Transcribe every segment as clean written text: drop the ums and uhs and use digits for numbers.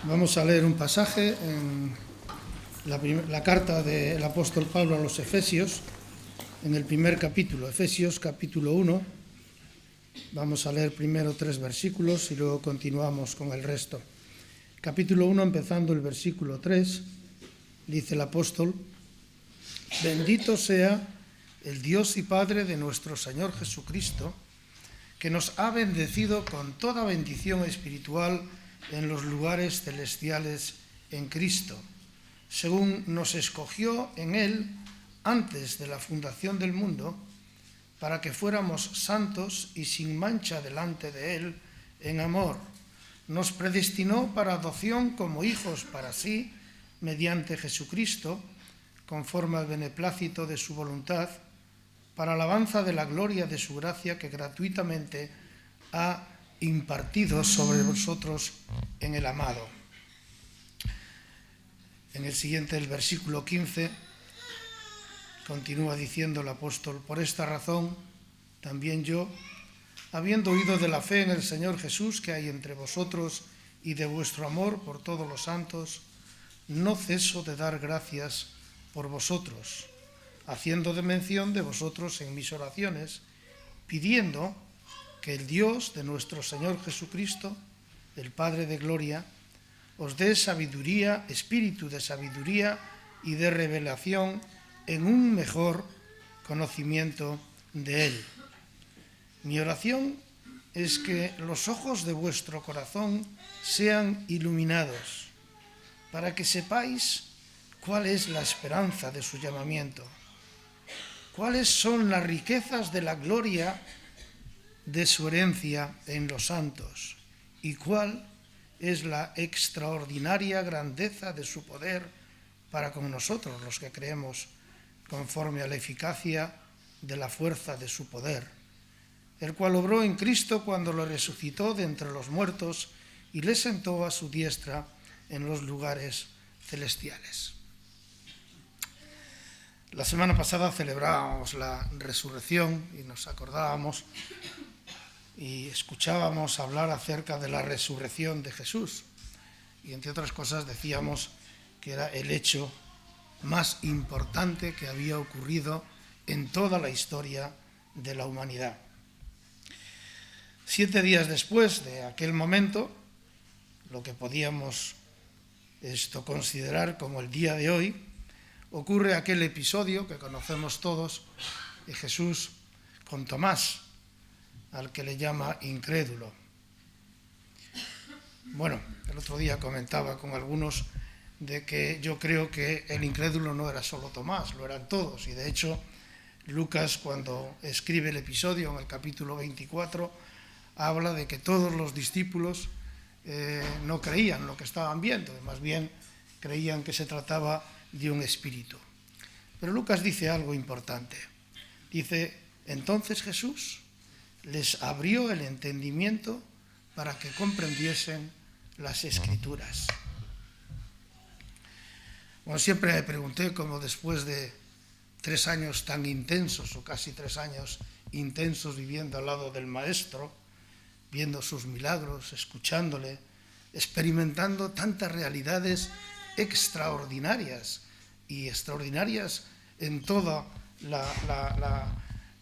Vamos a leer un pasaje en la carta del apóstol Pablo a los Efesios, en el primer capítulo, Efesios capítulo 1. Vamos a leer primero 3 versículos y luego continuamos con el resto. Capítulo 1, empezando el versículo 3, dice el apóstol: Bendito sea el Dios y Padre de nuestro Señor Jesucristo, que nos ha bendecido con toda bendición espiritual en los lugares celestiales en Cristo, según nos escogió en Él antes de la fundación del mundo, para que fuéramos santos y sin mancha delante de Él en amor. Nos predestinó para adopción como hijos para sí, mediante Jesucristo, conforme al beneplácito de su voluntad, para alabanza de la gloria de su gracia que gratuitamente ha impartido sobre vosotros en el amado. En el siguiente, el versículo 15, continúa diciendo el apóstol: Por esta razón, también yo, habiendo oído de la fe en el Señor Jesús que hay entre vosotros y de vuestro amor por todos los santos, no ceso de dar gracias por vosotros, haciendo de mención de vosotros en mis oraciones, pidiendo que el Dios de nuestro Señor Jesucristo, el Padre de gloria, os dé sabiduría, espíritu de sabiduría y de revelación en un mejor conocimiento de Él. Mi oración es que los ojos de vuestro corazón sean iluminados, para que sepáis cuál es la esperanza de su llamamiento, cuáles son las riquezas de la gloria de su herencia en los santos, y cuál es la extraordinaria grandeza de su poder para con nosotros, los que creemos, conforme a la eficacia de la fuerza de su poder, el cual obró en Cristo cuando lo resucitó de entre los muertos y le sentó a su diestra en los lugares celestiales. La semana pasada celebrábamos la resurrección y nos acordábamos y escuchábamos hablar acerca de la resurrección de Jesús. Y entre otras cosas decíamos que era el hecho más importante que había ocurrido en toda la historia de la humanidad. 7 días después de aquel momento, lo que podíamos considerar como el día de hoy, ocurre aquel episodio que conocemos todos de Jesús con Tomás, al que le llama incrédulo. Bueno, el otro día comentaba con algunos de que yo creo que el incrédulo no era solo Tomás, lo eran todos, y de hecho Lucas, cuando escribe el episodio en el capítulo 24, habla de que todos los discípulos no creían lo que estaban viendo, más bien creían que se trataba de un espíritu. Pero Lucas dice algo importante. Dice: entonces Jesús les abrió el entendimiento para que comprendiesen las Escrituras. Bueno, siempre me pregunté cómo después de 3 años tan intensos, o casi 3 años intensos viviendo al lado del Maestro, viendo sus milagros, escuchándole, experimentando tantas realidades extraordinarias y extraordinarias en toda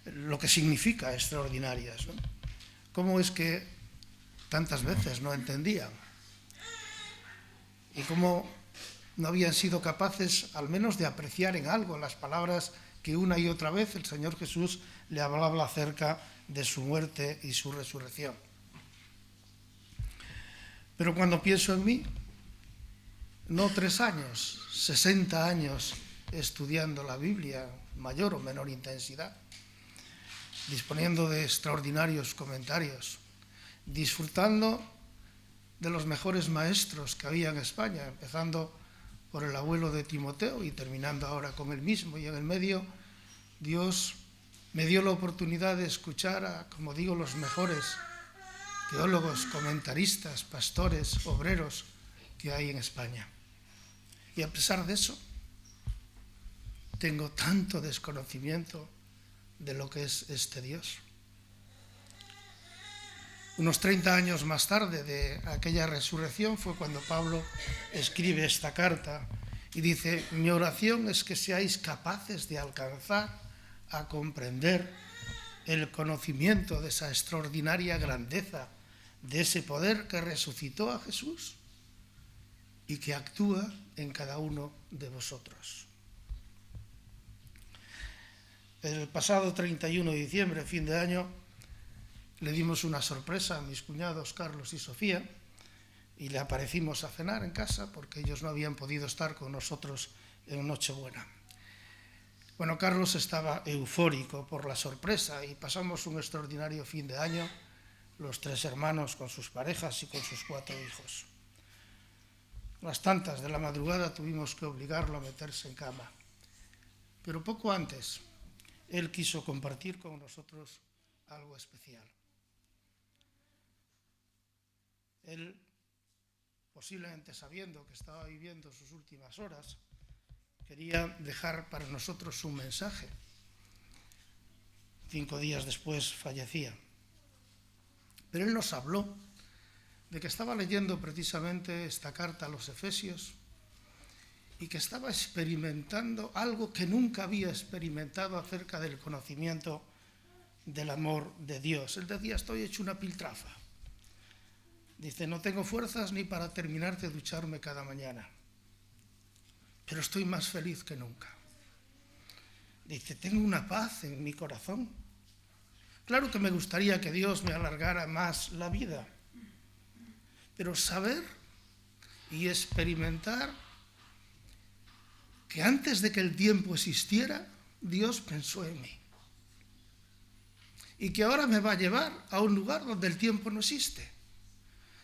lo que significa extraordinarias, ¿no? ¿Cómo es que tantas veces no entendían? Y cómo no habían sido capaces al menos de apreciar en algo las palabras que una y otra vez el Señor Jesús le hablaba acerca de su muerte y su resurrección. Pero cuando pienso en mí, no 3 años, 60 años estudiando la Biblia, mayor o menor intensidad, disponiendo de extraordinarios comentarios, disfrutando de los mejores maestros que había en España, empezando por el abuelo de Timoteo y terminando ahora con él mismo, y en el medio Dios me dio la oportunidad de escuchar a, como digo, los mejores teólogos, comentaristas, pastores, obreros que hay en España. Y a pesar de eso, tengo tanto desconocimiento de lo que es este Dios. Unos 30 años más tarde de aquella resurrección fue cuando Pablo escribe esta carta y dice: mi oración es que seáis capaces de alcanzar a comprender el conocimiento de esa extraordinaria grandeza, de ese poder que resucitó a Jesús y que actúa en cada uno de vosotros. El pasado 31 de diciembre, fin de año, le dimos una sorpresa a mis cuñados Carlos y Sofía y le aparecimos a cenar en casa porque ellos no habían podido estar con nosotros en Nochebuena. Bueno, Carlos estaba eufórico por la sorpresa y pasamos un extraordinario fin de año, los 3 hermanos con sus parejas y con sus 4 hijos. A las tantas de la madrugada tuvimos que obligarlo a meterse en cama, pero poco antes él quiso compartir con nosotros algo especial. Él, posiblemente sabiendo que estaba viviendo sus últimas horas, quería dejar para nosotros un mensaje. 5 días después fallecía. Pero él nos habló de que estaba leyendo precisamente esta carta a los Efesios y que estaba experimentando algo que nunca había experimentado acerca del conocimiento del amor de Dios. Él decía: estoy hecho una piltrafa. Dice: no tengo fuerzas ni para terminar de ducharme cada mañana, pero estoy más feliz que nunca. Dice: tengo una paz en mi corazón. Claro que me gustaría que Dios me alargara más la vida, pero saber y experimentar que antes de que el tiempo existiera, Dios pensó en mí. Y que ahora me va a llevar a un lugar donde el tiempo no existe.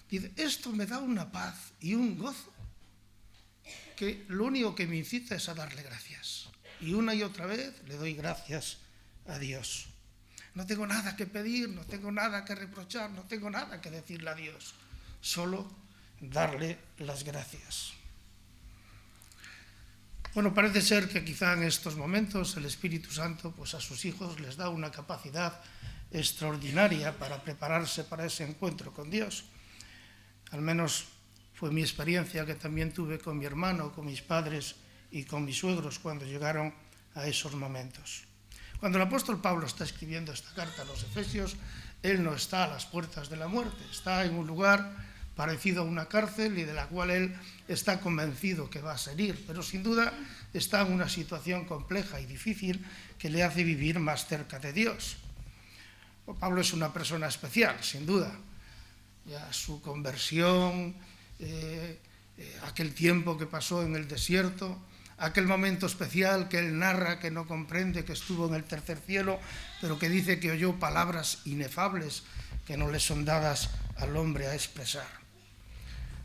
Dice: esto me da una paz y un gozo que lo único que me incita es a darle gracias. Y una y otra vez le doy gracias a Dios. No tengo nada que pedir, no tengo nada que reprochar, no tengo nada que decirle a Dios. Solo darle las gracias. Bueno, parece ser que quizá en estos momentos el Espíritu Santo pues a sus hijos les da una capacidad extraordinaria para prepararse para ese encuentro con Dios. Al menos fue mi experiencia que también tuve con mi hermano, con mis padres y con mis suegros cuando llegaron a esos momentos. Cuando el apóstol Pablo está escribiendo esta carta a los Efesios, él no está a las puertas de la muerte, está en un lugar parecido a una cárcel y de la cual él está convencido que va a salir, pero sin duda está en una situación compleja y difícil que le hace vivir más cerca de Dios. Pablo es una persona especial, sin duda. Ya su conversión, aquel tiempo que pasó en el desierto, aquel momento especial que él narra, que no comprende, que estuvo en el tercer cielo, pero que dice que oyó palabras inefables que no le son dadas al hombre a expresar.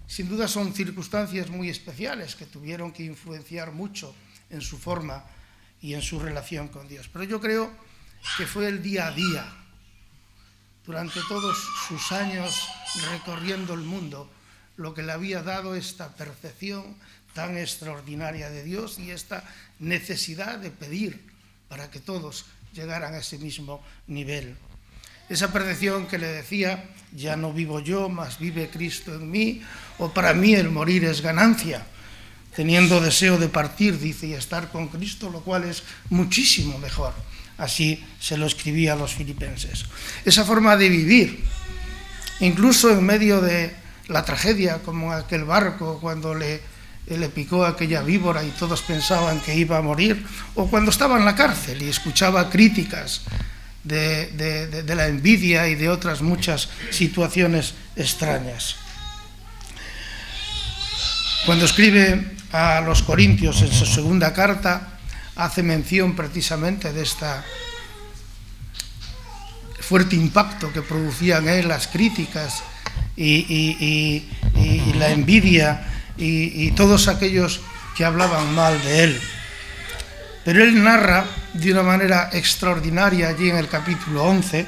Sin duda son circunstancias muy especiales que tuvieron que influenciar mucho en su forma y en su relación con Dios. Pero yo creo que fue el día a día, durante todos sus años recorriendo el mundo, lo que le había dado esta percepción tan extraordinaria de Dios y esta necesidad de pedir para que todos llegaran a ese mismo nivel. Esa percepción que le decía: ya no vivo yo, mas vive Cristo en mí, o para mí el morir es ganancia, teniendo deseo de partir, dice, y estar con Cristo, lo cual es muchísimo mejor. Así se lo escribía a los filipenses. Esa forma de vivir, incluso en medio de la tragedia, como aquel barco cuando le picó aquella víbora y todos pensaban que iba a morir, o cuando estaba en la cárcel y escuchaba críticas de la envidia y de otras muchas situaciones extrañas. Cuando escribe a los Corintios en su segunda carta, hace mención precisamente de este fuerte impacto que producían en él las críticas y la envidia y todos aquellos que hablaban mal de él. Pero él narra de una manera extraordinaria allí en el capítulo 11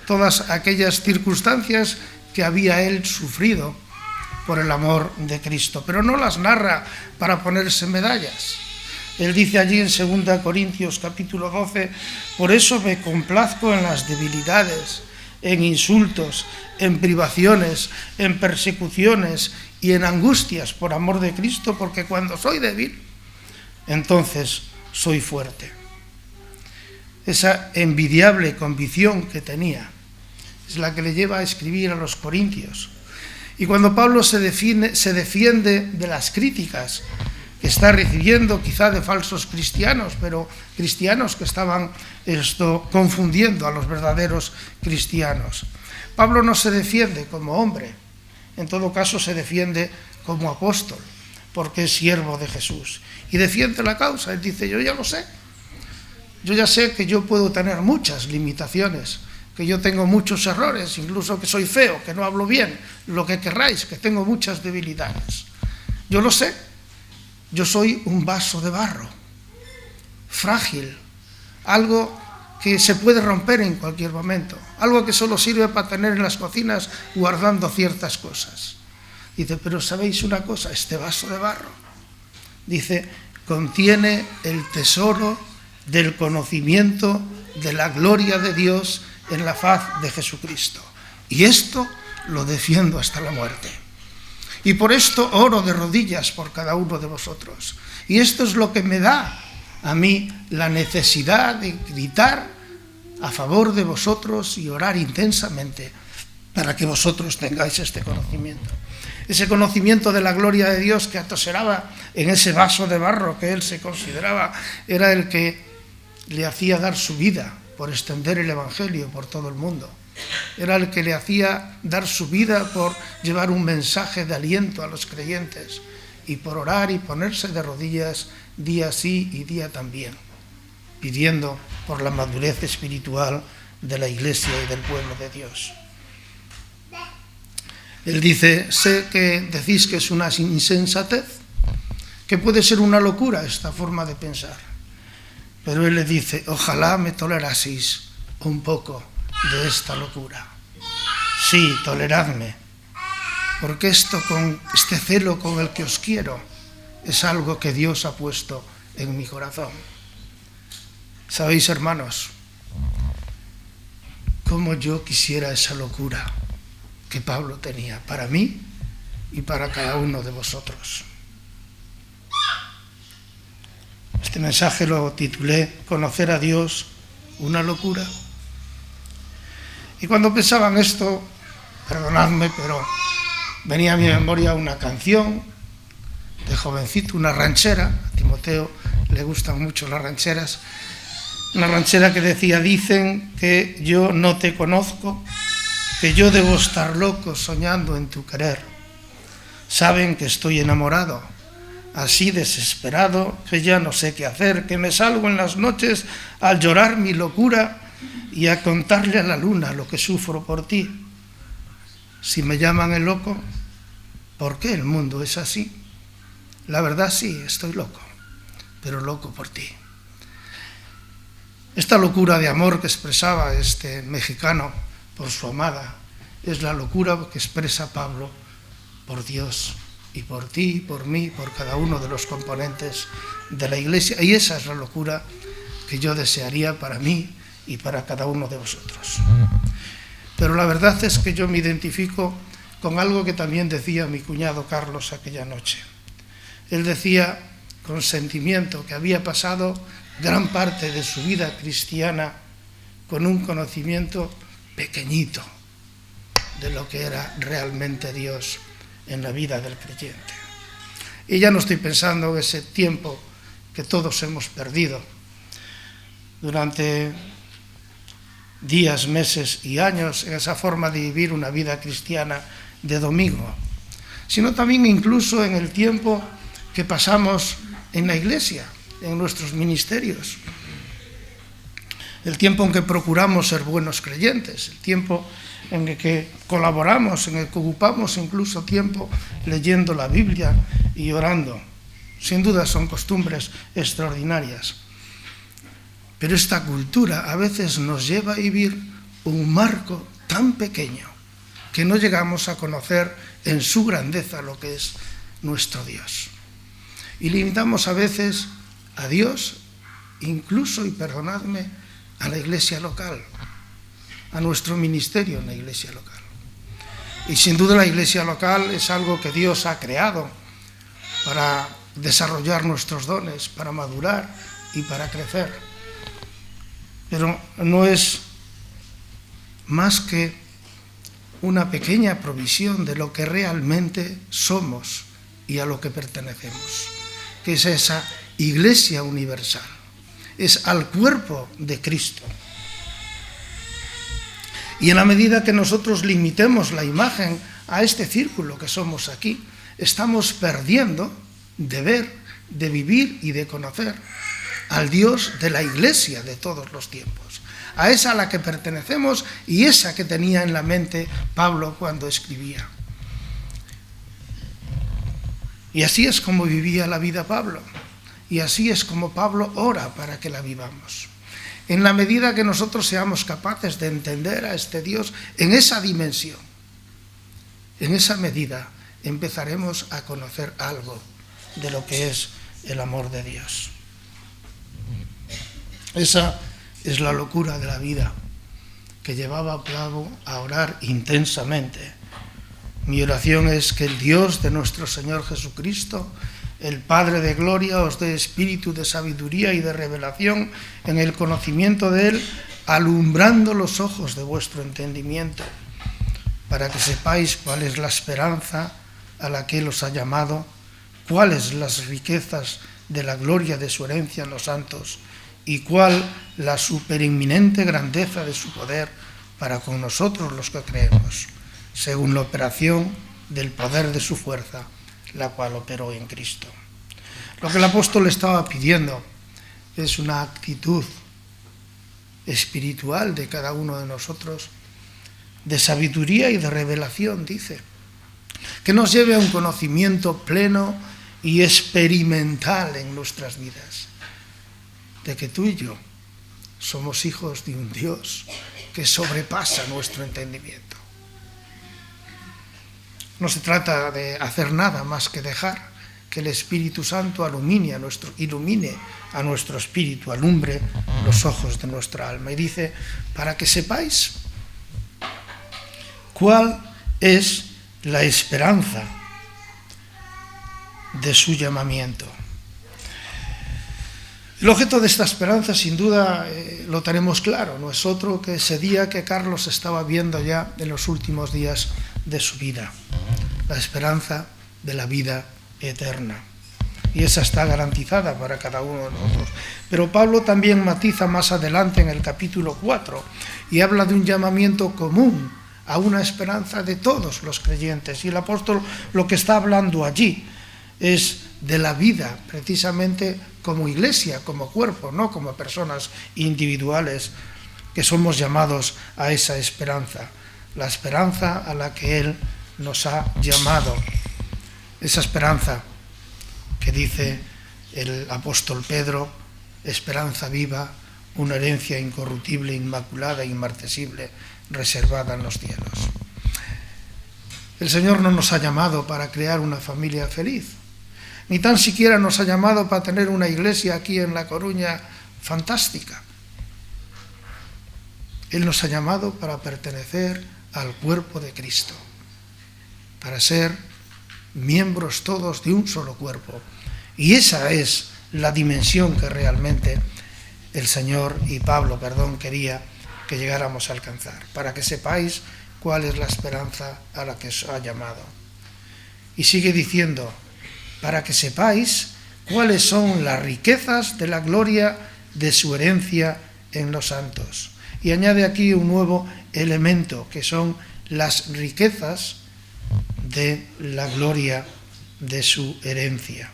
todas aquellas circunstancias que había él sufrido por el amor de Cristo, pero no las narra para ponerse medallas. Él dice allí en 2 Corintios capítulo 12: por eso me complazco en las debilidades, en insultos, en privaciones, en persecuciones y en angustias por amor de Cristo, porque cuando soy débil, entonces soy fuerte. Esa envidiable convicción que tenía es la que le lleva a escribir a los Corintios. Y cuando Pablo se defiende de las críticas que está recibiendo, quizá de falsos cristianos, pero cristianos que estaban confundiendo a los verdaderos cristianos, Pablo no se defiende como hombre, en todo caso se defiende como apóstol, porque es siervo de Jesús, y defiende la causa. Él dice: yo ya lo sé, yo ya sé que yo puedo tener muchas limitaciones, que yo tengo muchos errores, incluso que soy feo, que no hablo bien, lo que querráis, que tengo muchas debilidades. Yo lo sé, yo soy un vaso de barro, frágil, algo que se puede romper en cualquier momento, algo que solo sirve para tener en las cocinas guardando ciertas cosas. Dice: pero ¿sabéis una cosa? Este vaso de barro, dice, contiene el tesoro del conocimiento de la gloria de Dios en la faz de Jesucristo. Y esto lo defiendo hasta la muerte. Y por esto oro de rodillas por cada uno de vosotros. Y esto es lo que me da a mí la necesidad de gritar a favor de vosotros y orar intensamente para que vosotros tengáis este conocimiento. Ese conocimiento de la gloria de Dios que atoseraba en ese vaso de barro que él se consideraba era el que le hacía dar su vida por extender el Evangelio por todo el mundo. Era el que le hacía dar su vida por llevar un mensaje de aliento a los creyentes y por orar y ponerse de rodillas día sí y día también, pidiendo por la madurez espiritual de la Iglesia y del pueblo de Dios. Él dice: sé que decís que es una insensatez, que puede ser una locura esta forma de pensar. Pero él le dice: ojalá me toleraseis un poco de esta locura. Sí, toleradme, porque esto, con este celo con el que os quiero, es algo que Dios ha puesto en mi corazón. ¿Sabéis, hermanos, cómo yo quisiera esa locura que Pablo tenía para mí y para cada uno de vosotros? Este mensaje lo titulé «Conocer a Dios, una locura». Y cuando pensaba en esto, perdonadme, pero venía a mi memoria una canción de jovencito, una ranchera. A Timoteo le gustan mucho las rancheras. Una ranchera que decía: dicen que yo no te conozco, que yo debo estar loco soñando en tu querer. Saben que estoy enamorado, así desesperado, que ya no sé qué hacer, que me salgo en las noches al llorar mi locura y a contarle a la luna lo que sufro por ti. Si me llaman el loco, ¿por qué el mundo es así? La verdad sí, estoy loco, pero loco por ti. Esta locura de amor que expresaba este mexicano por su amada es la locura que expresa Pablo por Dios y por ti, por mí, por cada uno de los componentes de la Iglesia. Y esa es la locura que yo desearía para mí y para cada uno de vosotros. Pero la verdad es que yo me identifico con algo que también decía mi cuñado Carlos aquella noche. Él decía con sentimiento que había pasado gran parte de su vida cristiana con un conocimiento pequeñito de lo que era realmente Dios en la vida del creyente. Y ya no estoy pensando en ese tiempo que todos hemos perdido durante días, meses y años en esa forma de vivir una vida cristiana de domingo, sino también incluso en el tiempo que pasamos en la Iglesia, en nuestros ministerios, el tiempo en que procuramos ser buenos creyentes, el tiempo en el que colaboramos, en el que ocupamos incluso tiempo leyendo la Biblia y orando. Sin duda son costumbres extraordinarias. Pero esta cultura a veces nos lleva a vivir un marco tan pequeño que no llegamos a conocer en su grandeza lo que es nuestro Dios. Y limitamos a veces a Dios, incluso, y perdonadme, a la iglesia local. a nuestro ministerio en la iglesia local. Y sin duda la iglesia local es algo que Dios ha creado para desarrollar nuestros dones, para madurar y para crecer. Pero no es más que una pequeña provisión de lo que realmente somos y a lo que pertenecemos, que es esa iglesia universal, es al cuerpo de Cristo. Y en la medida que nosotros limitemos la imagen a este círculo que somos aquí, estamos perdiendo de ver, de vivir y de conocer al Dios de la iglesia de todos los tiempos, a esa a la que pertenecemos y esa que tenía en la mente Pablo cuando escribía. Y así es como vivía la vida Pablo, y así es como Pablo ora para que la vivamos. En la medida que nosotros seamos capaces de entender a este Dios en esa dimensión, en esa medida empezaremos a conocer algo de lo que es el amor de Dios. Esa es la locura de la vida que llevaba a Pablo a orar intensamente. Mi oración es que el Dios de nuestro Señor Jesucristo, el Padre de gloria, os dé espíritu de sabiduría y de revelación en el conocimiento de Él, alumbrando los ojos de vuestro entendimiento, para que sepáis cuál es la esperanza a la que Él os ha llamado, cuáles las riquezas de la gloria de su herencia en los santos y cuál la superinminente grandeza de su poder para con nosotros los que creemos, según la operación del poder de su fuerza, la cual operó en Cristo. Lo que el apóstol estaba pidiendo es una actitud espiritual de cada uno de nosotros, de sabiduría y de revelación, dice, que nos lleve a un conocimiento pleno y experimental en nuestras vidas, de que tú y yo somos hijos de un Dios que sobrepasa nuestro entendimiento. No se trata de hacer nada más que dejar que el Espíritu Santo ilumine a nuestro espíritu, alumbre los ojos de nuestra alma. Y dice, para que sepáis cuál es la esperanza de su llamamiento. El objeto de esta esperanza, sin duda, lo tenemos claro, no es otro que ese día que Carlos estaba viendo ya en los últimos días de su vida, la esperanza de la vida eterna. Y esa está garantizada para cada uno de nosotros. Pero Pablo también matiza más adelante en el capítulo 4 y habla de un llamamiento común a una esperanza de todos los creyentes. Y el apóstol lo que está hablando allí es de la vida, precisamente como iglesia, como cuerpo, no como personas individuales que somos llamados a esa esperanza, la esperanza a la que Él nos ha llamado, esa esperanza que dice el apóstol Pedro, esperanza viva, una herencia incorruptible, inmaculada, inmarcesible, reservada en los cielos. El Señor no nos ha llamado para crear una familia feliz, ni tan siquiera nos ha llamado para tener una iglesia aquí en La Coruña fantástica. Él nos ha llamado para pertenecer al cuerpo de Cristo, para ser miembros todos de un solo cuerpo. Y esa es la dimensión que realmente el Señor y Pablo, quería que llegáramos a alcanzar, para que sepáis cuál es la esperanza a la que os ha llamado. Y sigue diciendo, para que sepáis cuáles son las riquezas de la gloria de su herencia en los santos. Y añade aquí un nuevo elemento, que son las riquezas de la gloria de su herencia.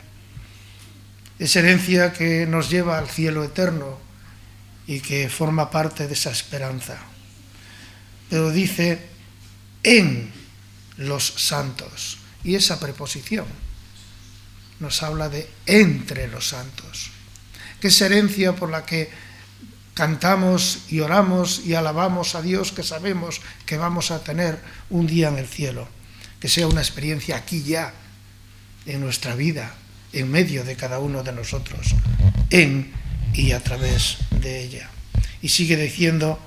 Esa herencia que nos lleva al cielo eterno y que forma parte de esa esperanza. Pero dice, en los santos. Y esa preposición nos habla de entre los santos, que es herencia por la que cantamos y oramos y alabamos a Dios, que sabemos que vamos a tener un día en el cielo, que sea una experiencia aquí ya, en nuestra vida, en medio de cada uno de nosotros, en y a través de ella. Y sigue diciendo,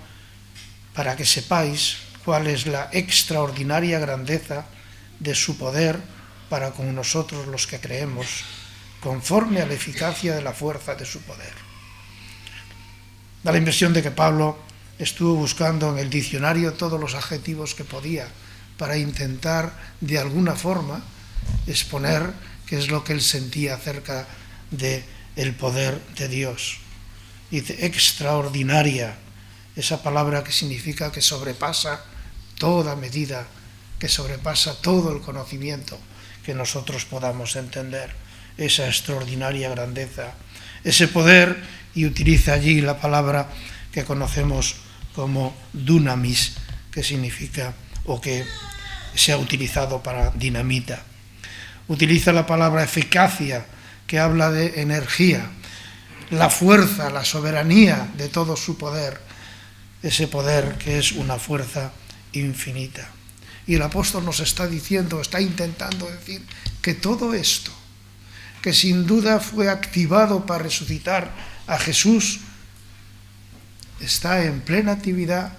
para que sepáis cuál es la extraordinaria grandeza de su poder para con nosotros los que creemos, conforme a la eficacia de la fuerza de su poder. Da la impresión de que Pablo estuvo buscando en el diccionario todos los adjetivos que podía para intentar de alguna forma exponer qué es lo que él sentía acerca del poder de Dios. Dice extraordinaria, esa palabra que significa que sobrepasa toda medida, que sobrepasa todo el conocimiento que nosotros podamos entender, esa extraordinaria grandeza, ese poder, y utiliza allí la palabra que conocemos como dunamis, que significa, o que se ha utilizado para dinamita. Utiliza la palabra eficacia, que habla de energía, la fuerza, la soberanía de todo su poder, ese poder que es una fuerza infinita. Y el apóstol nos está diciendo, está intentando decir que todo esto, que sin duda fue activado para resucitar a Jesús, está en plena actividad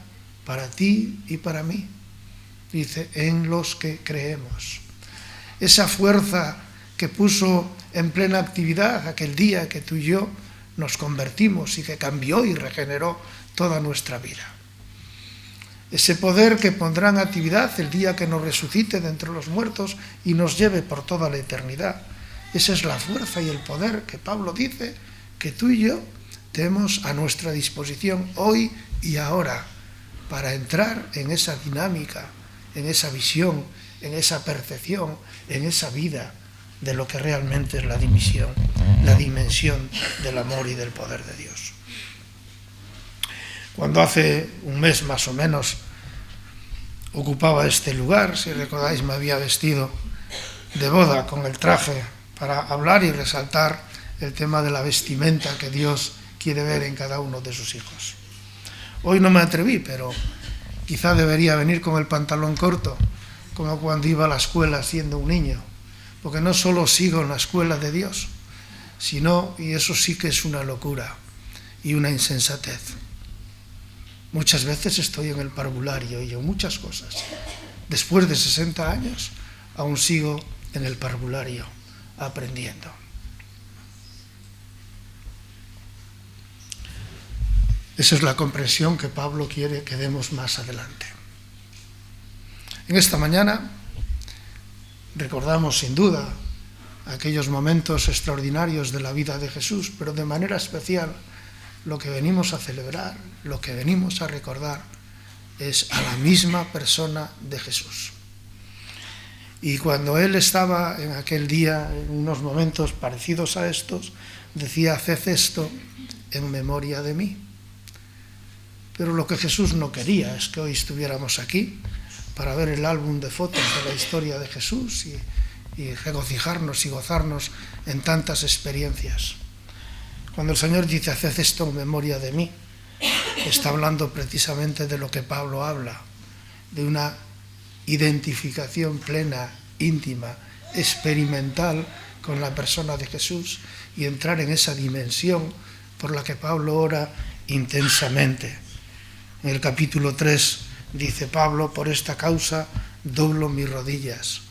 para ti y para mí. Dice, en los que creemos. Esa fuerza que puso en plena actividad aquel día que tú y yo nos convertimos y que cambió y regeneró toda nuestra vida. Ese poder que pondrá en actividad el día que nos resucite de entre los muertos y nos lleve por toda la eternidad. Esa es la fuerza y el poder que Pablo dice que tú y yo tenemos a nuestra disposición hoy y ahora para entrar en esa dinámica, en esa visión, en esa percepción, en esa vida de lo que realmente es la dimensión del amor y del poder de Dios. Cuando hace un mes más o menos ocupaba este lugar, si recordáis, me había vestido de boda con el traje para hablar y resaltar el tema de la vestimenta que Dios quiere ver en cada uno de sus hijos. Hoy no me atreví, pero quizá debería venir con el pantalón corto, como cuando iba a la escuela siendo un niño, porque no solo sigo en la escuela de Dios, sino, y eso sí que es una locura y una insensatez, muchas veces estoy en el parvulario y en muchas cosas. Después de 60 años, aún sigo en el parvulario aprendiendo. Esa es la comprensión que Pablo quiere que demos más adelante. En esta mañana recordamos sin duda aquellos momentos extraordinarios de la vida de Jesús, pero de manera especial lo que venimos a celebrar, lo que venimos a recordar es a la misma persona de Jesús. Y cuando él estaba en aquel día, en unos momentos parecidos a estos, decía, haced esto en memoria de mí. Pero lo que Jesús no quería es que hoy estuviéramos aquí para ver el álbum de fotos de la historia de Jesús y regocijarnos y gozarnos en tantas experiencias. Cuando el Señor dice, haced esto en memoria de mí, está hablando precisamente de lo que Pablo habla, de una identificación plena, íntima, experimental con la persona de Jesús y entrar en esa dimensión por la que Pablo ora intensamente. En el capítulo 3 dice Pablo, por esta causa doblo mis rodillas,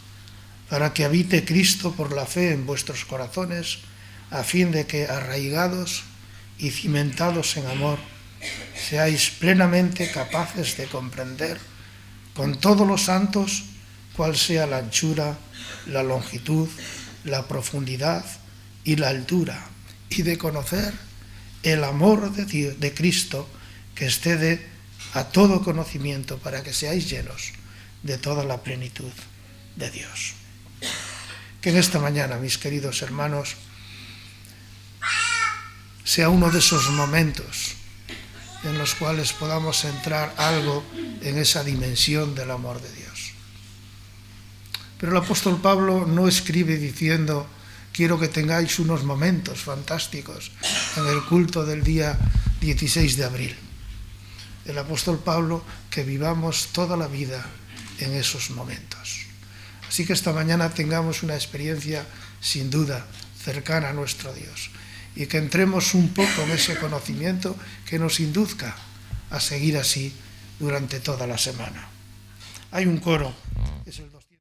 para que habite Cristo por la fe en vuestros corazones, a fin de que arraigados y cimentados en amor, seáis plenamente capaces de comprender con todos los santos cuál sea la anchura, la longitud, la profundidad y la altura, y de conocer el amor de Dios, de Cristo, que excede a todo conocimiento, para que seáis llenos de toda la plenitud de Dios. Que en esta mañana, mis queridos hermanos, sea uno de esos momentos en los cuales podamos entrar algo en esa dimensión del amor de Dios. Pero el apóstol Pablo no escribe diciendo, quiero que tengáis unos momentos fantásticos en el culto del día 16 de abril. El apóstol Pablo, que vivamos toda la vida en esos momentos. Así que esta mañana tengamos una experiencia sin duda cercana a nuestro Dios y que entremos un poco en ese conocimiento que nos induzca a seguir así durante toda la semana. Hay un coro, es el 200.